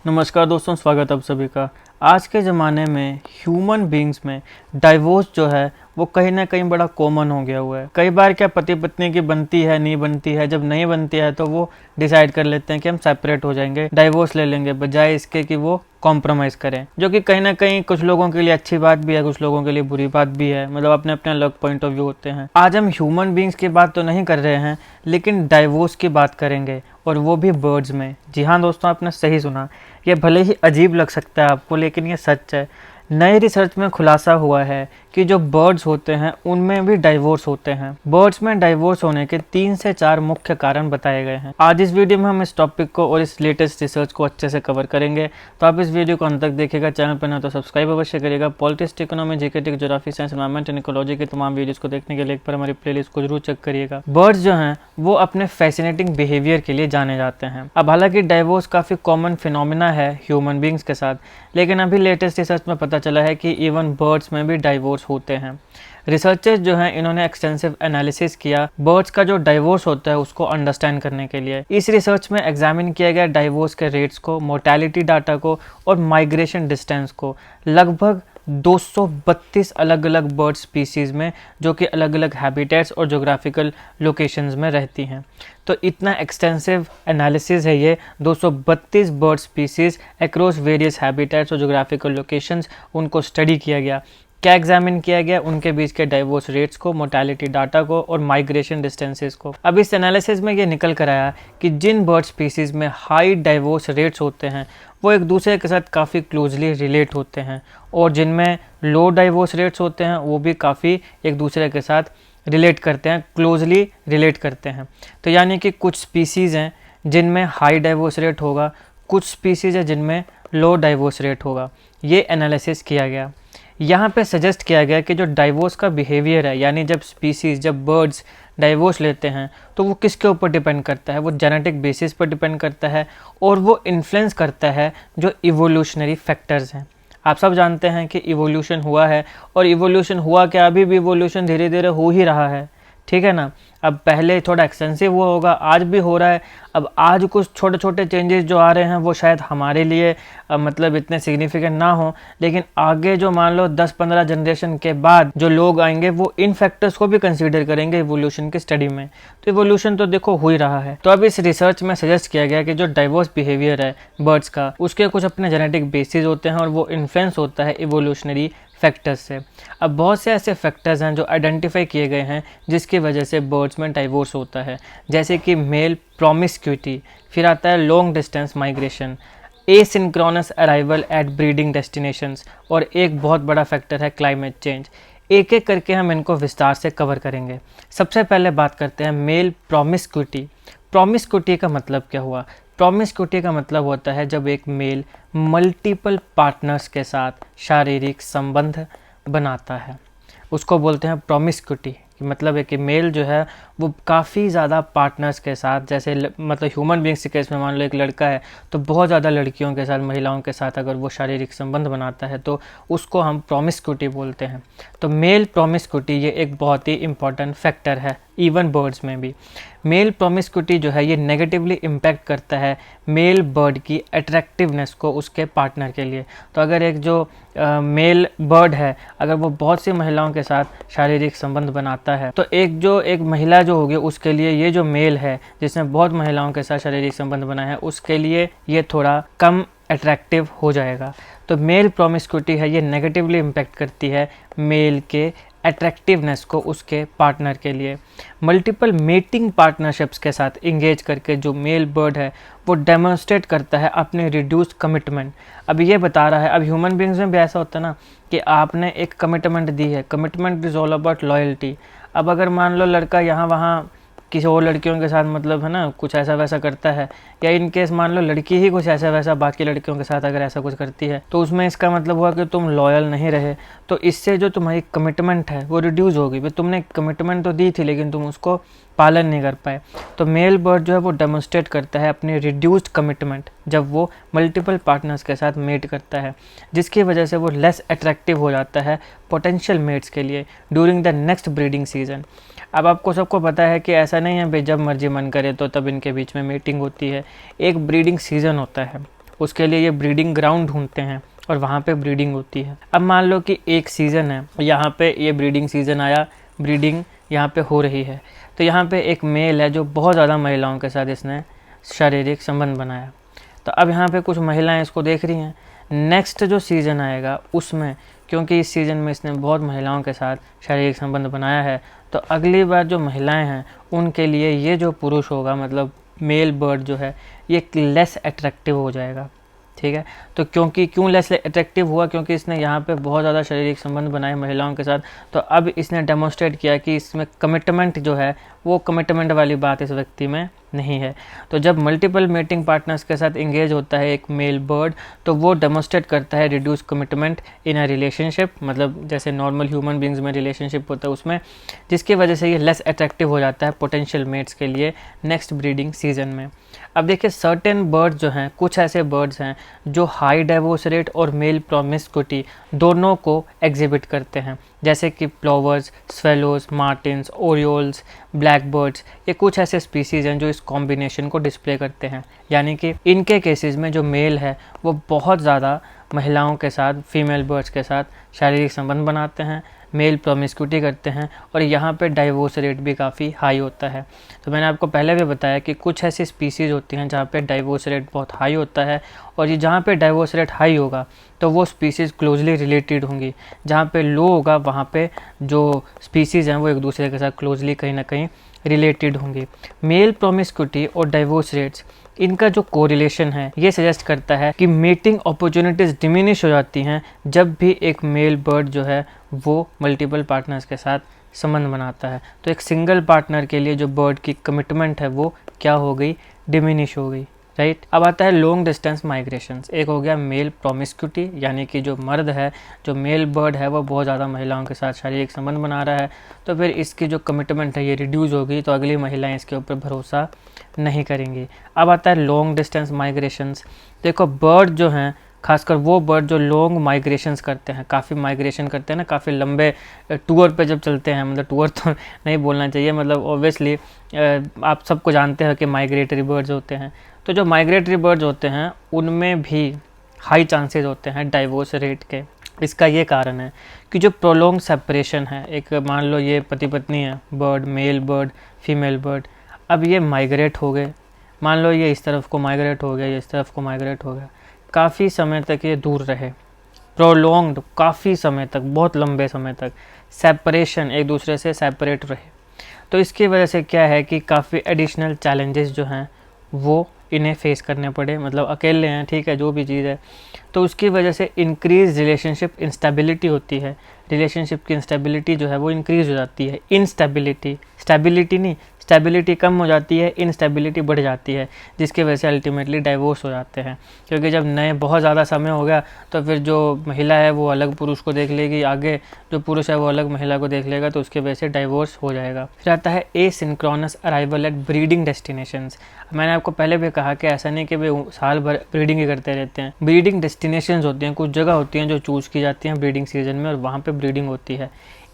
नमस्कार दोस्तों, स्वागत है आप सभी का। आज के ज़माने में ह्यूमन बीइंग्स में डाइवोर्स जो है वो कहीं ना कहीं बड़ा कॉमन हो गया हुआ है। कई बार क्या पति पत्नी की बनती है, नहीं बनती है। जब नहीं बनती है तो वो डिसाइड कर लेते हैं कि हम सेपरेट हो जाएंगे, डाइवोर्स ले लेंगे, बजाय इसके कि वो कॉम्प्रोमाइज़ करें, जो कि कहीं ना कहीं कुछ लोगों के लिए अच्छी बात भी है, कुछ लोगों के लिए बुरी बात भी है। मतलब अपने अपने अलग पॉइंट ऑफ व्यू होते हैं। आज हम ह्यूमन बीइंग्स की बात तो नहीं कर रहे हैं, लेकिन डाइवोर्स की बात करेंगे, और वो भी बर्ड्स में। जी हाँ दोस्तों, आपने सही सुना। ये भले ही अजीब लग सकता है आपको, लेकिन ये सच है। नए रिसर्च में खुलासा हुआ है कि जो बर्ड्स होते हैं उनमें भी डाइवोर्स होते हैं। बर्ड्स में डाइवोर्स होने के 3 से 4 मुख्य कारण बताए गए हैं। आज इस वीडियो में हम इस टॉपिक को और इस लेटेस्ट रिसर्च को अच्छे से कवर करेंगे, तो आप इस वीडियो को अंत तक देखिएगा। चैनल पर न तो सब्सक्राइब अवश्य करिएगा। Politics, economy, GK, geography, science, environment and ecology के तमाम वीडियोस को देखने के लिए एक बार हमारी प्लेलिस्ट को जरूर चेक करिएगा। बर्ड्स जो हैं वो अपने फैसिनेटिंग बिहेवियर के लिए जाने जाते हैं। अब हालांकि डाइवोर्स काफ़ी कॉमन फिनोमिना है ह्यूमन बीइंग्स के साथ, लेकिन अभी लेटेस्ट रिसर्च में पता चला है कि इवन बर्ड्स में भी डाइवोर्स होते हैं। रिसर्चर्स जो हैं इन्होंने एक्सटेंसिव एनालिसिस किया बर्ड्स का जो डाइवोर्स होता है उसको अंडरस्टैंड करने के लिए। इस रिसर्च में एग्जामिन किया गया डाइवोर्स के रेट्स को, मोर्टेलिटी डाटा को और माइग्रेशन डिस्टेंस को, लगभग 232 अलग अलग बर्ड स्पीसीज़ में, जो कि अलग अलग हैबिटेट्स और जोग्राफिकल लोकेशंस में रहती हैं। तो इतना एक्सटेंसिव एनालिसिस है ये। 232 bird species across various habitats और जोग्राफिकल लोकेशंस, उनको स्टडी किया गया। क्या एग्जामिन किया गया? उनके बीच के डाइवोर्स रेट्स को, मोर्टेलिटी डाटा को और माइग्रेशन डिस्टेंसेस को। अब इस एनालिसिस में ये निकल कर आया कि जिन बर्ड स्पीसीज़ में हाई डाइवोर्स रेट्स होते हैं वो एक दूसरे के साथ काफ़ी क्लोजली रिलेट होते हैं, और जिनमें लो डाइवोर्स रेट्स होते हैं वो भी काफ़ी एक दूसरे के साथ रिलेट करते हैं, क्लोजली रिलेट करते हैं। तो यानी कि कुछ स्पीसीज़ हैं जिनमें हाई डाइवोर्स रेट होगा, कुछ स्पीसीज़ है जिनमें लो डाइवोर्स रेट होगा। ये एनालिसिस किया गया। यहाँ पे सजेस्ट किया गया कि जो डाइवोर्स का बिहेवियर है, यानी जब बर्ड्स डाइवोर्स लेते हैं तो वो किसके ऊपर डिपेंड करता है? वो जेनेटिक बेसिस पर डिपेंड करता है, और वो इन्फ्लुएंस करता है जो इवोल्यूशनरी फैक्टर्स हैं। आप सब जानते हैं कि इवोल्यूशन हुआ है, और इवोल्यूशन हुआ क्या, अभी भी इवोल्यूशन धीरे धीरे हो ही रहा है, ठीक है ना। अब पहले थोड़ा एक्सटेंसिव हुआ होगा, आज भी हो रहा है। अब आज कुछ छोटे छोटे चेंजेस जो आ रहे हैं वो शायद हमारे लिए मतलब इतने सिग्निफिकेंट ना हो, लेकिन आगे जो मान लो 10-15 जनरेशन के बाद जो लोग आएंगे वो इन फैक्टर्स को भी कंसीडर करेंगे इवोल्यूशन की स्टडी में। तो इवोल्यूशन तो देखो हो ही रहा है। तो अब इस रिसर्च में सजेस्ट किया गया कि जो डाइवर्स बिहेवियर है बर्ड्स का, उसके कुछ अपने जेनेटिक बेसिस होते हैं, और वो इन्फ्लुएंस होता है इवोल्यूशनरी फैक्टर्स से। अब बहुत से ऐसे फैक्टर्स हैं जो आइडेंटिफाई किए गए हैं जिसकी वजह से बर्ड्स में डाइवोर्स होता है, जैसे कि मेल प्रोमिस्क्यूटी, फिर आता है long distance migration, asynchronous arrival at breeding destinations, और एक बहुत बड़ा फैक्टर है क्लाइमेट चेंज। एक एक करके हम इनको विस्तार से कवर करेंगे। सबसे पहले बात करते हैं मेल प्रोमिस्क्यूटी। प्रोमिस्क्यूटी का मतलब क्या हुआ? प्रोमिस्क्यूटी का मतलब होता है जब एक मेल मल्टीपल पार्टनर्स के साथ शारीरिक संबंध बनाता है, उसको बोलते हैं प्रोमिस्क्यूटी। मतलब है कि मेल जो है वो काफ़ी ज़्यादा पार्टनर्स के साथ, जैसे मतलब ह्यूमन बीइंग्स के केस में मान लो एक लड़का है तो बहुत ज़्यादा लड़कियों के साथ, महिलाओं के साथ अगर वो शारीरिक संबंध बनाता है तो उसको हम प्रोमिस्क्यूटी बोलते हैं। तो मेल प्रोमिस्क्यूटी ये एक बहुत ही इंपॉर्टेंट फैक्टर है इवन बर्ड्स में भी। मेल प्रोमिस्क्यूटी जो है ये नेगेटिवली इम्पैक्ट करता है मेल बर्ड की अट्रैक्टिवनेस को उसके पार्टनर के लिए। तो अगर एक जो मेल बर्ड है अगर वो बहुत सी महिलाओं के साथ शारीरिक संबंध बनाता है, तो एक महिला जो होगी उसके लिए ये जो मेल है जिसने बहुत महिलाओं के साथ शारीरिक संबंध बनाया है, उसके लिए ये थोड़ा कम अट्रैक्टिव हो जाएगा। तो मेल प्रोमिस्क्यूटी है ये नेगेटिवली इम्पैक्ट करती है मेल के अट्रैक्टिवनेस को उसके पार्टनर के लिए। मल्टीपल मेटिंग पार्टनरशिप्स के साथ इंगेज करके जो मेल बर्ड है वो डेमोन्स्ट्रेट करता है अपने रिड्यूस्ड कमिटमेंट। अब ये बता रहा है, अब ह्यूमन बीइंग्स में भी ऐसा होता है ना कि आपने एक कमिटमेंट दी है, commitment is all about loyalty. अब अगर मान लो लड़का यहाँ वहाँ किसी और लड़कियों के साथ मतलब है ना कुछ ऐसा वैसा करता है, या इन केस मान लो लड़की ही कुछ ऐसा वैसा बाकी लड़कियों के साथ अगर ऐसा कुछ करती है, तो उसमें इसका मतलब हुआ कि तुम लॉयल नहीं रहे, तो इससे जो तुम्हारी कमिटमेंट है वो रिड्यूस होगी। भाई तुमने कमिटमेंट तो दी थी लेकिन तुम उसको पालन नहीं कर पाए। तो मेल बर्ड जो है वो डेमोन्स्ट्रेट करता है अपनी रिड्यूस्ड कमिटमेंट जब वो मल्टीपल पार्टनर्स के साथ मेट करता है, जिसकी वजह से वो लेस अट्रैक्टिव हो जाता है पोटेंशियल मेट्स के लिए during the next breeding season. अब आपको सबको पता है कि ऐसा नहीं है भाई जब मर्जी मन करे तो तब इनके बीच में मीटिंग होती है। एक ब्रीडिंग सीज़न होता है, उसके लिए ये ब्रीडिंग ग्राउंड ढूंढते हैं और वहाँ पे ब्रीडिंग होती है। अब मान लो कि एक सीज़न है, यहाँ पे ये ब्रीडिंग सीज़न आया, ब्रीडिंग यहाँ पे हो रही है, तो यहाँ पे एक मेल है जो बहुत ज़्यादा महिलाओं के साथ इसने शारीरिक संबंध बनाया। तो अब यहाँ पे कुछ महिलाएं इसको देख रही हैं। नेक्स्ट जो सीज़न आएगा उसमें, क्योंकि इस सीज़न में इसने बहुत महिलाओं के साथ शारीरिक संबंध बनाया है, तो अगली बार जो महिलाएं हैं उनके लिए ये जो पुरुष होगा, मतलब मेल बर्ड जो है, ये लेस अट्रैक्टिव हो जाएगा। ठीक है, तो क्यों लेस अट्रैक्टिव हुआ? क्योंकि इसने यहाँ पे बहुत ज़्यादा शारीरिक संबंध बनाए महिलाओं के साथ। तो अब इसने डेमोन्स्ट्रेट किया कि इसमें कमिटमेंट जो है, वो कमिटमेंट वाली बात इस व्यक्ति में नहीं है। तो जब मल्टीपल मेटिंग पार्टनर्स के साथ इंगेज होता है एक मेल बर्ड, तो वो डेमोन्स्ट्रेट करता है reduce commitment in a relationship, मतलब जैसे नॉर्मल ह्यूमन बींग्स में रिलेशनशिप होता है उसमें, जिसकी वजह से ये लेस अट्रैक्टिव हो जाता है पोटेंशियल मेट्स के लिए नेक्स्ट ब्रीडिंग सीजन में। अब देखिए, सर्टेन बर्ड्स जो हैं, कुछ ऐसे बर्ड्स हैं जो हाई डाइवोर्स रेट और मेल प्रोमिस्क्यूटी दोनों को एग्जिबिट करते हैं, जैसे कि plovers, swallows, martins, orioles, black birds. ये कुछ ऐसे स्पीसीज़ हैं जो इस कॉम्बिनेशन को डिस्प्ले करते हैं, यानी कि इनके केसेस में जो मेल है वो बहुत ज़्यादा महिलाओं के साथ, फीमेल बर्ड्स के साथ शारीरिक संबंध बनाते हैं, मेल प्रोमिस्क्यूटी करते हैं, और यहाँ पे डाइवोर्स रेट भी काफ़ी हाई होता है। तो मैंने आपको पहले भी बताया कि कुछ ऐसी स्पीसीज़ होती हैं जहाँ पे डाइवोर्स रेट बहुत हाई होता है, और ये जहाँ पे डाइवोर्स रेट हाई होगा तो वो स्पीसीज़ क्लोजली रिलेटेड होंगी। जहाँ पे लो होगा वहाँ पे जो स्पीसीज़ हैं वो एक दूसरे के साथ क्लोजली कहीं ना कहीं रिलेटेड होंगी। मेल प्रोमिस्क्यूटी और डाइवोर्स रेट्स, इनका जो कोरिलेशन है ये सजेस्ट करता है कि मेटिंग अपॉर्चुनिटीज़ डिमिनिश हो जाती हैं जब भी एक मेल बर्ड जो है वो मल्टीपल पार्टनर्स के साथ संबंध बनाता है। तो एक सिंगल पार्टनर के लिए जो बर्ड की कमिटमेंट है वो क्या हो गई? डिमिनिश हो गई, राइट। अब आता है लॉन्ग डिस्टेंस माइग्रेशंस। एक हो गया मेल प्रोमिस्क्यूटी, यानी कि जो मर्द है, जो मेल बर्ड है, वो बहुत ज़्यादा महिलाओं के साथ शारीरिक संबंध बना रहा है, तो फिर इसकी जो कमिटमेंट है ये रिड्यूस होगी, तो अगली महिलाएं इसके ऊपर भरोसा नहीं करेंगी। अब आता है लॉन्ग डिस्टेंस माइग्रेशंस। देखो, बर्ड जो हैं, खासकर वो बर्ड जो लॉन्ग माइग्रेशंस करते हैं, काफ़ी माइग्रेशन करते हैं ना, काफ़ी लंबे टूर पे जब चलते हैं, मतलब टूर तो नहीं बोलना चाहिए, मतलब ऑब्वियसली आप सबको जानते हैं कि माइग्रेटरी बर्ड्स होते हैं। तो जो माइग्रेटरी बर्ड्स होते हैं उनमें भी हाई चांसेस होते हैं डाइवोर्स रेट के। इसका ये कारण है कि जो प्रोलॉन्ग सेपरेशन है, एक मान लो ये पति पत्नी है, bird, male bird, female bird, अब ये माइग्रेट हो गए, मान लो ये इस तरफ को माइग्रेट हो गया, ये इस तरफ को माइग्रेट हो गया, काफ़ी समय तक ये दूर रहे, प्रोलॉन्ग्ड, काफ़ी समय तक, बहुत लंबे समय तक सेपरेशन, एक दूसरे से सेपरेट रहे। तो इसकी वजह से क्या है कि काफ़ी एडिशनल चैलेंजेस जो हैं वो इन्हें फेस करने पड़े, मतलब अकेले हैं, ठीक है, जो भी चीज़ है, तो उसकी वजह से इंक्रीज रिलेशनशिप इंस्टेबिलिटी होती है। रिलेशनशिप की इंस्टेबिलिटी जो है वो इंक्रीज हो जाती है। इंस्टेबिलिटी, स्टेबिलिटी नहीं, स्टेबिलिटी कम हो जाती है, इंस्टेबिलिटी बढ़ जाती है, जिसकी वजह से अल्टीमेटली डाइवोर्स हो जाते हैं। क्योंकि जब नए बहुत ज़्यादा समय हो गया तो फिर जो महिला है वो अलग पुरुष को देख लेगी, आगे जो पुरुष है वो अलग महिला को देख लेगा, तो उसकी वजह से डाइवोर्स हो जाएगा। फिर आता है asynchronous arrival at breeding destinations. मैंने आपको पहले भी कहा कि ऐसा नहीं कि वे साल भर ब्रीडिंग ही करते रहते हैं। ब्रीडिंग डेस्टिनेशंस होती हैं, कुछ जगह होती हैं जो चूज़ की जाती हैं ब्रीडिंग सीजन में, और वहाँ पे ब्रीडिंग होती है।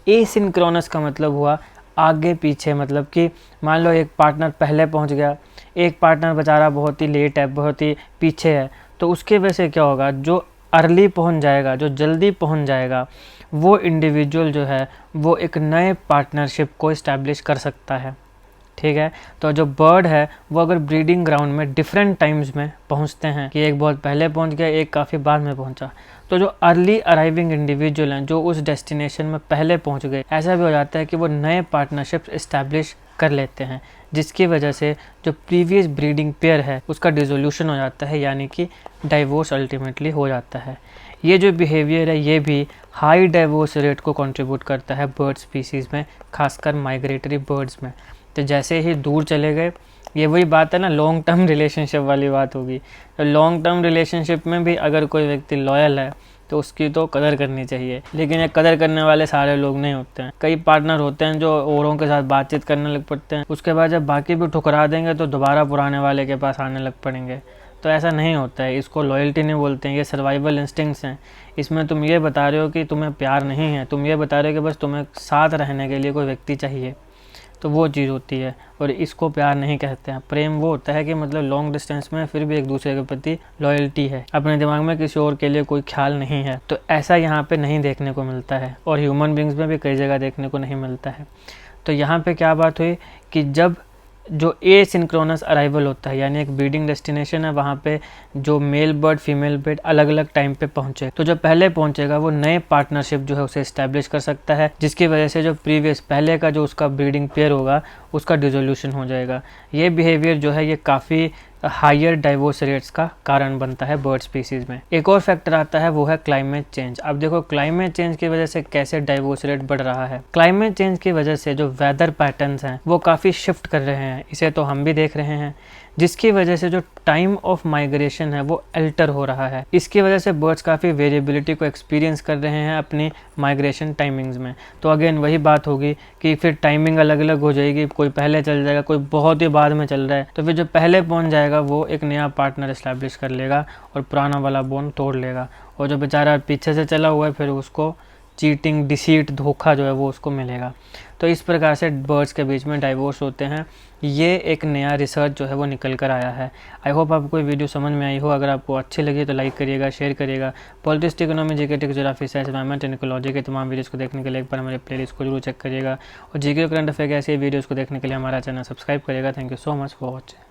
एसिंक्रोनस का मतलब हुआ आगे पीछे, मतलब कि मान लो एक पार्टनर पहले पहुंच गया, एक पार्टनर बेचारा बहुत ही लेट है, बहुत ही पीछे है, तो उसकी वजह से क्या होगा, जो अर्ली पहुंच जाएगा, जो जल्दी पहुंच जाएगा, वो इंडिविजुअल जो है वो एक नए पार्टनरशिप को इस्टेब्लिश कर सकता है। ठीक है, तो जो बर्ड है वो अगर ब्रीडिंग ग्राउंड में डिफरेंट टाइम्स में पहुंचते हैं, कि एक बहुत पहले पहुंच गया, एक काफ़ी बाद में पहुंचा, तो जो अर्ली अराइविंग इंडिविजुअल हैं, जो उस डेस्टिनेशन में पहले पहुंच गए, ऐसा भी हो जाता है कि वो नए पार्टनरशिप्स इस्टेब्लिश कर लेते हैं, जिसकी वजह से जो प्रीवियस ब्रीडिंग पेयर है उसका डिसोल्यूशन हो जाता है, यानी कि डाइवोर्स अल्टीमेटली हो जाता है। ये जो बिहेवियर है ये भी हाई डाइवोर्स रेट को कंट्रीब्यूट करता है बर्ड स्पीसीज़ में, खासकर माइग्रेटरी बर्ड्स में। तो जैसे ही दूर चले गए, ये वही बात है ना, लॉन्ग टर्म रिलेशनशिप वाली बात होगी। तो लॉन्ग टर्म रिलेशनशिप में भी अगर कोई व्यक्ति लॉयल है तो उसकी तो कदर करनी चाहिए, लेकिन ये कदर करने वाले सारे लोग नहीं होते हैं। कई पार्टनर होते हैं जो औरों के साथ बातचीत करने लग पड़ते हैं, उसके बाद जब बाकी भी ठुकरा देंगे तो दोबारा पुराने वाले के पास आने लग पड़ेंगे। तो ऐसा नहीं होता है, इसको लॉयल्टी नहीं बोलते हैं, ये सर्वाइवल इंस्टिंक्ट्स हैं। इसमें तुम ये बता रहे हो कि तुम्हें प्यार नहीं है, तुम ये बता रहे हो कि बस तुम्हें साथ रहने के लिए कोई व्यक्ति चाहिए, तो वो चीज़ होती है, और इसको प्यार नहीं कहते हैं। प्रेम वो होता है कि मतलब लॉन्ग डिस्टेंस में फिर भी एक दूसरे के प्रति लॉयल्टी है, अपने दिमाग में किसी और के लिए कोई ख्याल नहीं है। तो ऐसा यहाँ पे नहीं देखने को मिलता है, और ह्यूमन बींग्स में भी कई जगह देखने को नहीं मिलता है। तो यहाँ पे क्या बात हुई कि जब जो एसिंक्रोनस अराइवल होता है, यानी एक ब्रीडिंग डेस्टिनेशन है, वहाँ पे जो मेल बर्ड फीमेल बर्ड अलग अलग टाइम पे पहुँचे, तो जो पहले पहुँचेगा वो नए पार्टनरशिप जो है उसे इस्टेब्लिश कर सकता है, जिसकी वजह से जो प्रीवियस पहले का जो उसका ब्रीडिंग पेयर होगा उसका डिसोल्यूशन हो जाएगा। ये बिहेवियर जो है ये काफ़ी हायर डाइवोर्स रेट्स का कारण बनता है बर्ड स्पीसीज़ में। एक और फैक्टर आता है वो है क्लाइमेट चेंज। अब देखो क्लाइमेट चेंज की वजह से कैसे डाइवोर्स रेट बढ़ रहा है। क्लाइमेट चेंज की वजह से जो वेदर पैटर्न्स हैं वो काफ़ी शिफ्ट कर रहे हैं, इसे तो हम भी देख रहे हैं, जिसकी वजह से जो टाइम ऑफ माइग्रेशन है वो अल्टर हो रहा है। इसकी वजह से बर्ड्स काफ़ी वेरिएबिलिटी को एक्सपीरियंस कर रहे हैं अपनी माइग्रेशन टाइमिंग्स में। तो अगेन वही बात होगी कि फिर टाइमिंग अलग अलग हो जाएगी, कोई पहले चल जाएगा, कोई बहुत ही बाद में चल रहा है, तो फिर जो पहले पहुंच जाएगा वो एक नया पार्टनर इस्टेब्लिश कर लेगा और पुराना वाला बॉन्ड तोड़ लेगा, और जो बेचारा पीछे से चला हुआ है फिर उसको चीटिंग, डिसीट, धोखा जो है वो उसको मिलेगा। तो इस प्रकार से बर्ड्स के बीच में डाइवोर्स होते हैं। ये एक नया रिसर्च जो है वो निकल कर आया है। आई होप आपको ये वीडियो समझ में आई हो। अगर आपको अच्छी लगी तो लाइक करिएगा, शेयर करिएगा। Politics, economy, GK, geography, science, environment and ecology के तमाम वीडियोज़ को देखने के लिए एक बार हमारे प्लेलिस्ट को जरूर चेक करिएगा, और जीके करंट अफेयर के ऐसे वीडियोज़ को देखने के लिए हमारा चैनल सब्सक्राइब करिएगा। Thank you so much for watching.